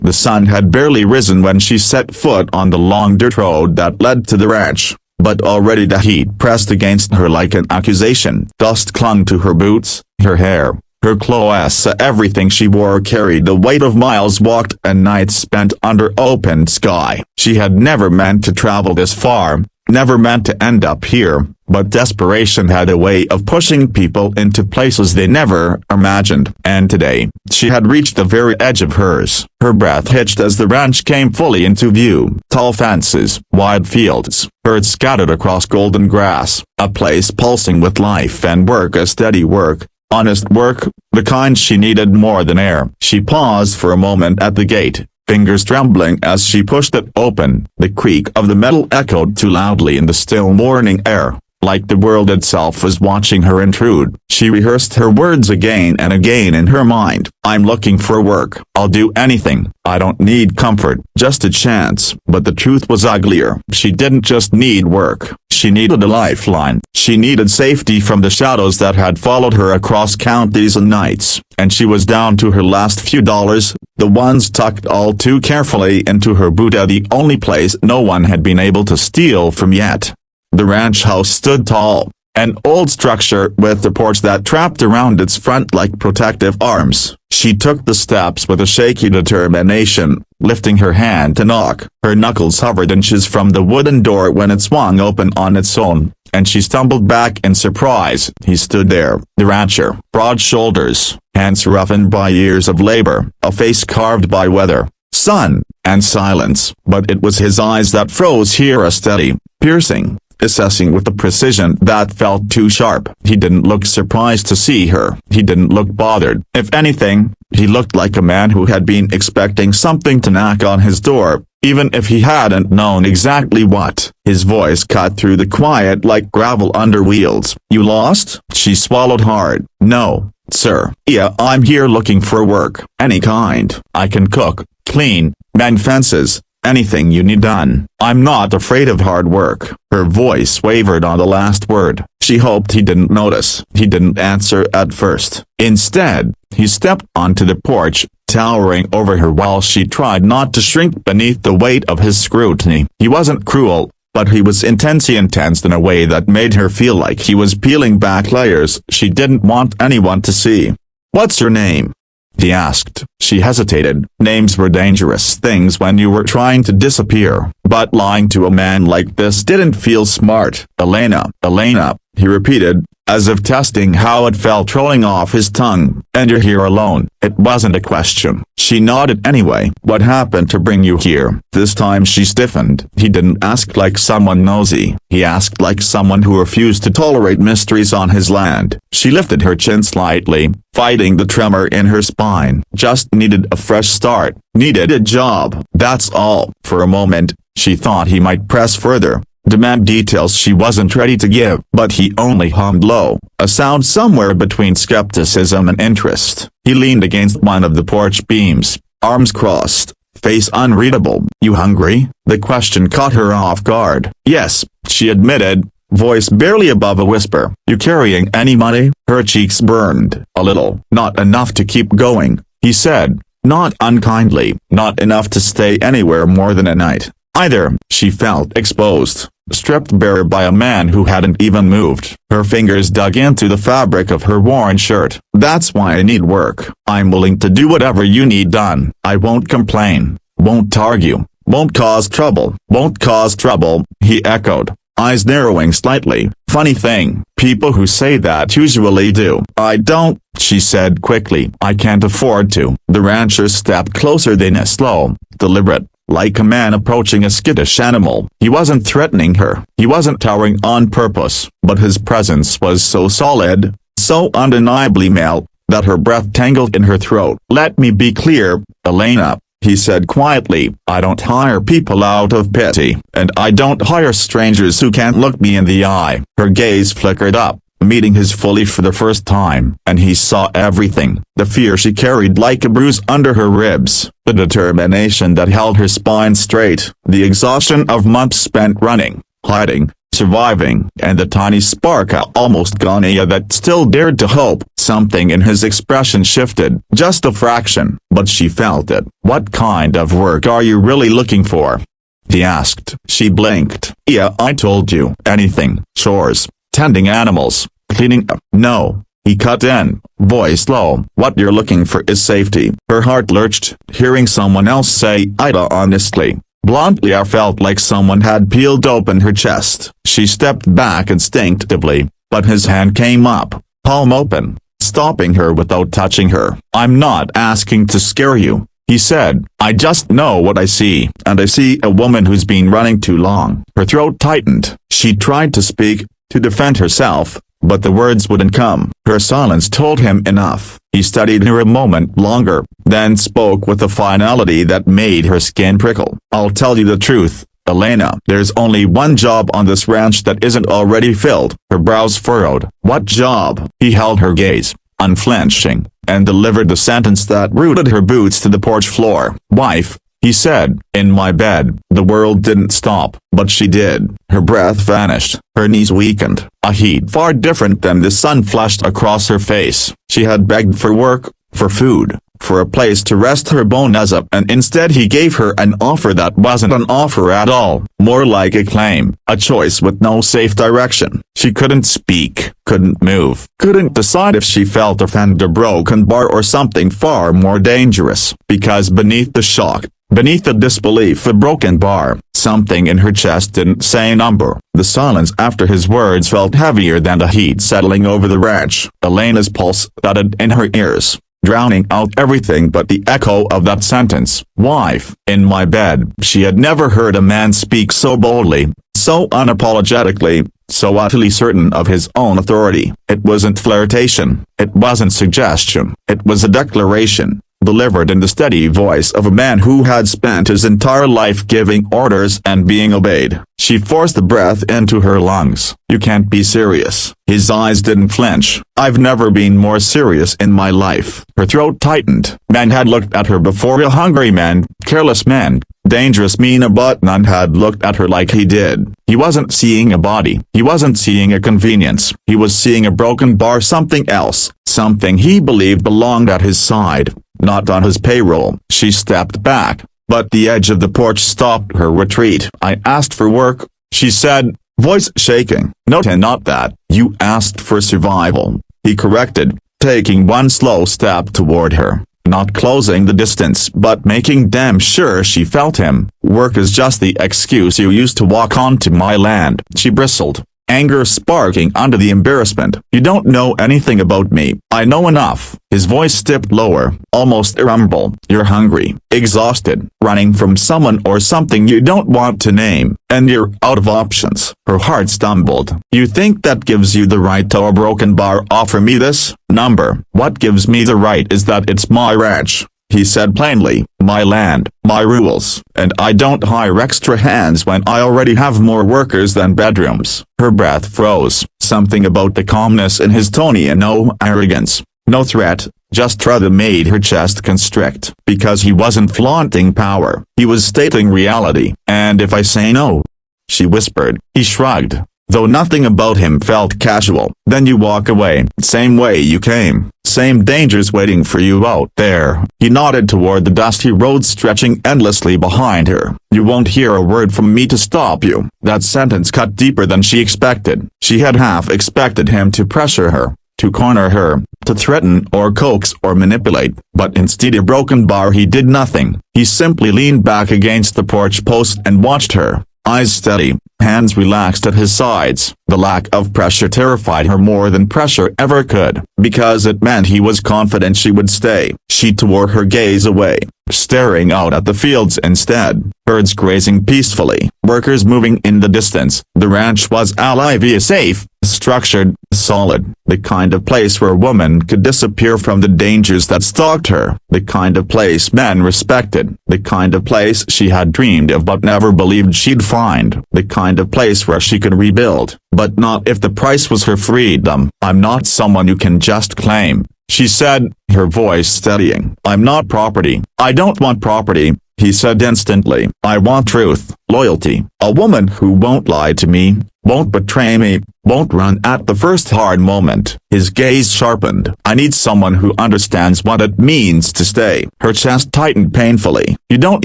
The sun had barely risen when she set foot on the long dirt road that led to the ranch, but already the heat pressed against her like an accusation. Dust clung to her boots, her hair, her clothes. Everything she wore carried the weight of miles walked and nights spent under open sky. She had never meant to travel this far, never meant to end up here, but desperation had a way of pushing people into places they never imagined. And today, she had reached the very edge of hers. Her breath hitched as the ranch came fully into view. Tall fences, wide fields, birds scattered across golden grass, a place pulsing with life and work, a steady work, honest work, the kind she needed more than air. She paused for a moment at the gate, fingers trembling as she pushed it open. The creak of the metal echoed too loudly in the still morning air, like the world itself was watching her intrude. She rehearsed her words again and again in her mind. I'm looking for work. I'll do anything. I don't need comfort, just a chance. But the truth was uglier. She didn't just need work. She needed a lifeline. She needed safety from the shadows that had followed her across counties and nights. And she was down to her last few dollars, the ones tucked all too carefully into her boot at the only place no one had been able to steal from yet. The ranch house stood tall, an old structure with a porch that wrapped around its front like protective arms. She took the steps with a shaky determination, lifting her hand to knock. Her knuckles hovered inches from the wooden door when it swung open on its own, and she stumbled back in surprise. He stood there, the rancher, broad shoulders, hands roughened by years of labor, a face carved by weather, sun, and silence. But it was his eyes that froze here, a steady, piercing, assessing with a precision that felt too sharp. He didn't look surprised to see her. He didn't look bothered. If anything, he looked like a man who had been expecting something to knock on his door, even if he hadn't known exactly what. His voice cut through the quiet like gravel under wheels. You lost? She swallowed hard. No, sir. Yeah, I'm here looking for work. Any kind. I can cook, clean, mend fences, anything you need done. I'm not afraid of hard work. Her voice wavered on the last word. She hoped he didn't notice. He didn't answer at first. Instead, he stepped onto the porch, towering over her while she tried not to shrink beneath the weight of his scrutiny. He wasn't cruel, but he was intensely intense in a way that made her feel like he was peeling back layers she didn't want anyone to see. What's your name? He asked. She hesitated. Names were dangerous things when you were trying to disappear, but lying to a man like this didn't feel smart. Elena, he repeated, as if testing how it felt rolling off his tongue. And you're here alone. It wasn't a question. She nodded anyway. What happened to bring you here? This time she stiffened. He didn't ask like someone nosy. He asked like someone who refused to tolerate mysteries on his land. She lifted her chin slightly, fighting the tremor in her spine. Just needed a fresh start. Needed a job. That's all. For a moment, she thought he might press further, demand details she wasn't ready to give, but he only hummed low, a sound somewhere between skepticism and interest. He leaned against one of the porch beams, arms crossed, face unreadable. You hungry? The question caught her off guard. Yes, she admitted, voice barely above a whisper. You carrying any money? Her cheeks burned. A little. Not enough to keep going, he said, not unkindly, not enough to stay anywhere more than a night. Either. She felt exposed, stripped bare by a man who hadn't even moved. Her fingers dug into the fabric of her worn shirt. That's why I need work. I'm willing to do whatever you need done. I won't complain, won't argue, won't cause trouble. Won't cause trouble, he echoed, eyes narrowing slightly. Funny thing, people who say that usually do. I don't, she said quickly. I can't afford to. The rancher stepped closer then a slow, deliberate, like a man approaching a skittish animal. He wasn't threatening her. He wasn't towering on purpose, but his presence was so solid, so undeniably male, that her breath tangled in her throat. Let me be clear, Elena, he said quietly. I don't hire people out of pity, and I don't hire strangers who can't look me in the eye. Her gaze flickered up, meeting his fully for the first time, and he saw everything. The fear she carried like a bruise under her ribs, the determination that held her spine straight, the exhaustion of months spent running, hiding, surviving, and the tiny spark of almost gonia that still dared to hope. Something in his expression shifted, just a fraction, but she felt it. "What kind of work are you really looking for?" he asked. She blinked. "Yeah, I told you. Anything. Chores. Tending animals. Cleaning up." "No," he cut in, voice low. "What you're looking for is safety." Her heart lurched, hearing someone else say Ida honestly. Bluntly, I felt like someone had peeled open her chest. She stepped back instinctively, but his hand came up, palm open, stopping her without touching her. "I'm not asking to scare you," he said. "I just know what I see, and I see a woman who's been running too long." Her throat tightened. She tried to speak, to defend herself, but the words wouldn't come. Her silence told him enough. He studied her a moment longer, then spoke with a finality that made her skin prickle. "I'll tell you the truth, Elena. There's only one job on this ranch that isn't already filled." Her brows furrowed. "What job?" He held her gaze, unflinching, and delivered the sentence that rooted her boots to the porch floor. "Wife," he said. "In my bed." The world didn't stop, but she did. Her breath vanished, her knees weakened. A heat far different than the sun flashed across her face. She had begged for work, for food, for a place to rest her bones up, and instead he gave her an offer that wasn't an offer at all, more like a claim, a choice with no safe direction. She couldn't speak, couldn't move, couldn't decide if she felt offended or broken bar or something far more dangerous, because beneath the shock, beneath the disbelief, a broken bar, something in her chest didn't say number. The silence after his words felt heavier than the heat settling over the ranch. Elena's pulse thudded in her ears, drowning out everything but the echo of that sentence. "Wife, in my bed." She had never heard a man speak so boldly, so unapologetically, so utterly certain of his own authority. It wasn't flirtation, it wasn't suggestion, it was a declaration, delivered in the steady voice of a man who had spent his entire life giving orders and being obeyed. She forced the breath into her lungs. "You can't be serious." His eyes didn't flinch. "I've never been more serious in my life." Her throat tightened. Men had looked at her before, a hungry man, careless men, dangerous men, but none had looked at her like he did. He wasn't seeing a body. He wasn't seeing a convenience. He was seeing a broken bar, something else, something he believed belonged at his side, not on his payroll. She stepped back, but the edge of the porch stopped her retreat. "I asked for work," she said, voice shaking. "No, not that. You asked for survival," he corrected, taking one slow step toward her, not closing the distance but making damn sure she felt him. "Work is just the excuse you use to walk onto my land." She bristled, anger sparking under the embarrassment. "You don't know anything about me." "I know enough." His voice dipped lower, almost irreverent. "You're hungry, exhausted, running from someone or something you don't want to name, and you're out of options." Her heart stumbled. "You think that gives you the right to a broken bar offer me this number?" "What gives me the right is that it's my ranch," he said plainly, "my land, my rules, and I don't hire extra hands when I already have more workers than bedrooms." Her breath froze, something about the calmness in his tone, and no arrogance, no threat, just truth made her chest constrict. Because he wasn't flaunting power, he was stating reality. "And if I say no?" she whispered. He shrugged, though nothing about him felt casual. "Then you walk away, same way you came. Same dangers waiting for you out there." He nodded toward the dusty road stretching endlessly behind her. "You won't hear a word from me to stop you." That sentence cut deeper than she expected. She had half expected him to pressure her, to corner her, to threaten or coax or manipulate, but instead, a broken bar, he did nothing. He simply leaned back against the porch post and watched her, eyes steady, hands relaxed at his sides. The lack of pressure terrified her more than pressure ever could, because it meant he was confident she would stay. She tore her gaze away, staring out at the fields instead. Birds grazing peacefully, workers moving in the distance. The ranch was alive, safe, structured, solid, the kind of place where a woman could disappear from the dangers that stalked her, the kind of place men respected, the kind of place she had dreamed of but never believed she'd find, the kind of place where she could rebuild, but not if the price was her freedom. "I'm not someone you can just claim," she said, her voice steadying. "I'm not property. I don't want property. he said instantly. I want truth, loyalty, a woman who won't lie to me, won't betray me, won't run at the first hard moment. His gaze sharpened. I need someone who understands what it means to stay. Her chest tightened painfully. You don't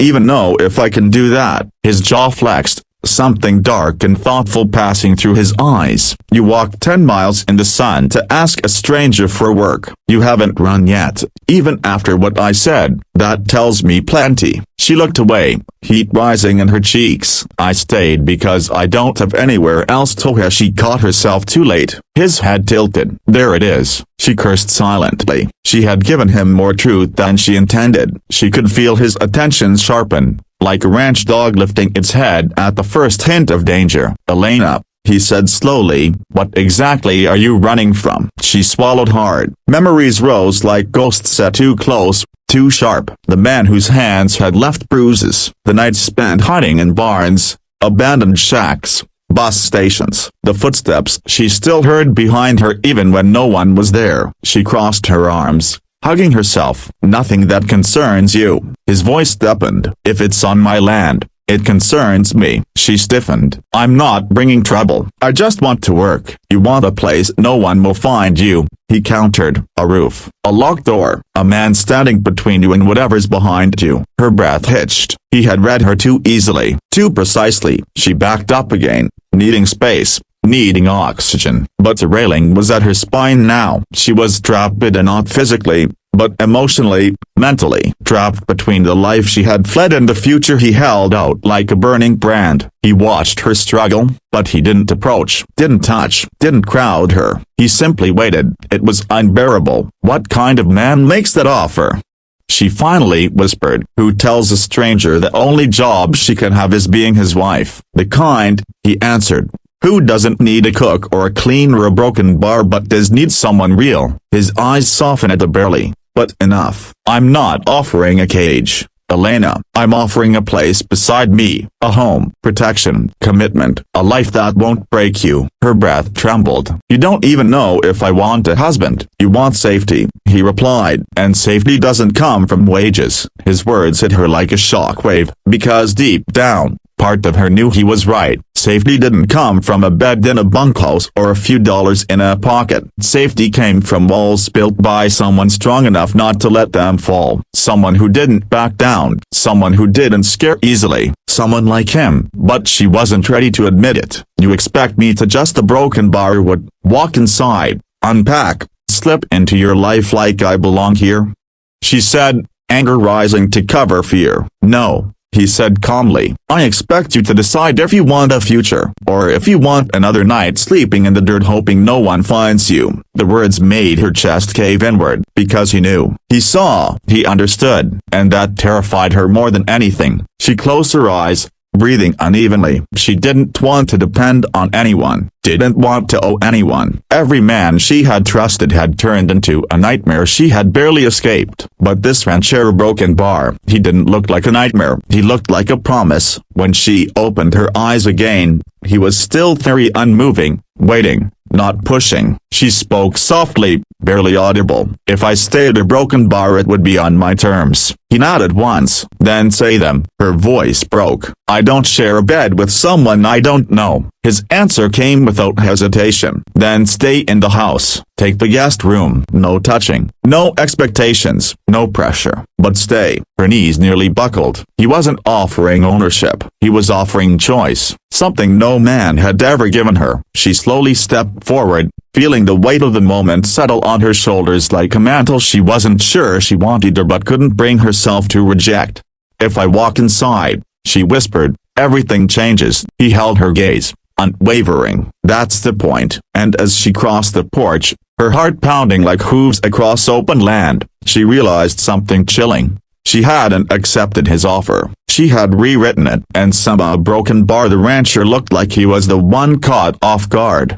even know if I can do that. His jaw flexed, something dark and thoughtful passing through his eyes. You walked 10 miles in the sun to ask a stranger for work. You haven't run yet, even after what I said. That tells me plenty. She looked away, heat rising in her cheeks. I stayed because I don't have anywhere else to go. She caught herself too late. His head tilted. There it is. She cursed silently. She had given him more truth than she intended. She could feel his attention sharpen, like a ranch dog lifting its head at the first hint of danger. Elena, he said slowly, what exactly are you running from? She swallowed hard. Memories rose like ghosts set too close, too sharp. The man whose hands had left bruises. The nights spent hiding in barns, abandoned shacks, bus stations. The footsteps she still heard behind her even when no one was there. She crossed her arms, hugging herself. Nothing that concerns you. His voice deepened. If it's on my land, it concerns me. She stiffened. I'm not bringing trouble. I just want to work. You want a place no one will find you, he countered. A roof, a locked door, a man standing between you and whatever's behind you. Her breath hitched. He had read her too easily, too precisely. She backed up again, needing space, needing oxygen. But the railing was at her spine now. She was trapped, not physically, but emotionally, mentally, trapped between the life she had fled and the future he held out like a burning brand. He watched her struggle, but he didn't approach, didn't touch, didn't crowd her. He simply waited. It was unbearable. What kind of man makes that offer? She finally whispered. Who tells a stranger the only job she can have is being his wife? The kind, he answered. Who doesn't need a cook or a clean or a broken bar but does need someone real? His eyes softened at the barely, but enough. I'm not offering a cage, Elena. I'm offering a place beside me, a home, protection, commitment, a life that won't break you. Her breath trembled. You don't even know if I want a husband. You want safety, he replied. And safety doesn't come from wages. His words hit her like a shockwave, because deep down, part of her knew he was right. Safety didn't come from a bed in a bunkhouse or a few dollars in a pocket. Safety came from walls built by someone strong enough not to let them fall. Someone who didn't back down. Someone who didn't scare easily. Someone like him. But she wasn't ready to admit it. You expect me to just a broken bar would walk inside, unpack, slip into your life like I belong here? She said, anger rising to cover fear. No, he said calmly. I expect you to decide if you want a future, or if you want another night sleeping in the dirt hoping no one finds you. The words made her chest cave inward, because he knew, he saw, he understood, and that terrified her more than anything. She closed her eyes, breathing unevenly. She didn't want to depend on anyone, didn't want to owe anyone. Every man she had trusted had turned into a nightmare she had barely escaped. But this ranchero broken bar, he didn't look like a nightmare, he looked like a promise. When she opened her eyes again, he was still very unmoving, waiting, not pushing. She spoke softly, barely audible. If I stayed a broken bar it would be on my terms. He nodded once, then say them. Her voice broke. I don't share a bed with someone I don't know. His answer came without hesitation. Then stay in the house. Take the guest room. No touching. No expectations. No pressure. But stay. Her knees nearly buckled. He wasn't offering ownership. He was offering choice. Something no man had ever given her. She slowly stepped forward, feeling the weight of the moment settle on her shoulders like a mantle she wasn't sure she wanted or but couldn't bring herself to reject. If I walk inside, she whispered, everything changes. He held her gaze, unwavering. That's the point. And as she crossed the porch, her heart pounding like hooves across open land, she realized something chilling. She hadn't accepted his offer. She had rewritten it, and somehow broken bar the rancher looked like he was the one caught off guard.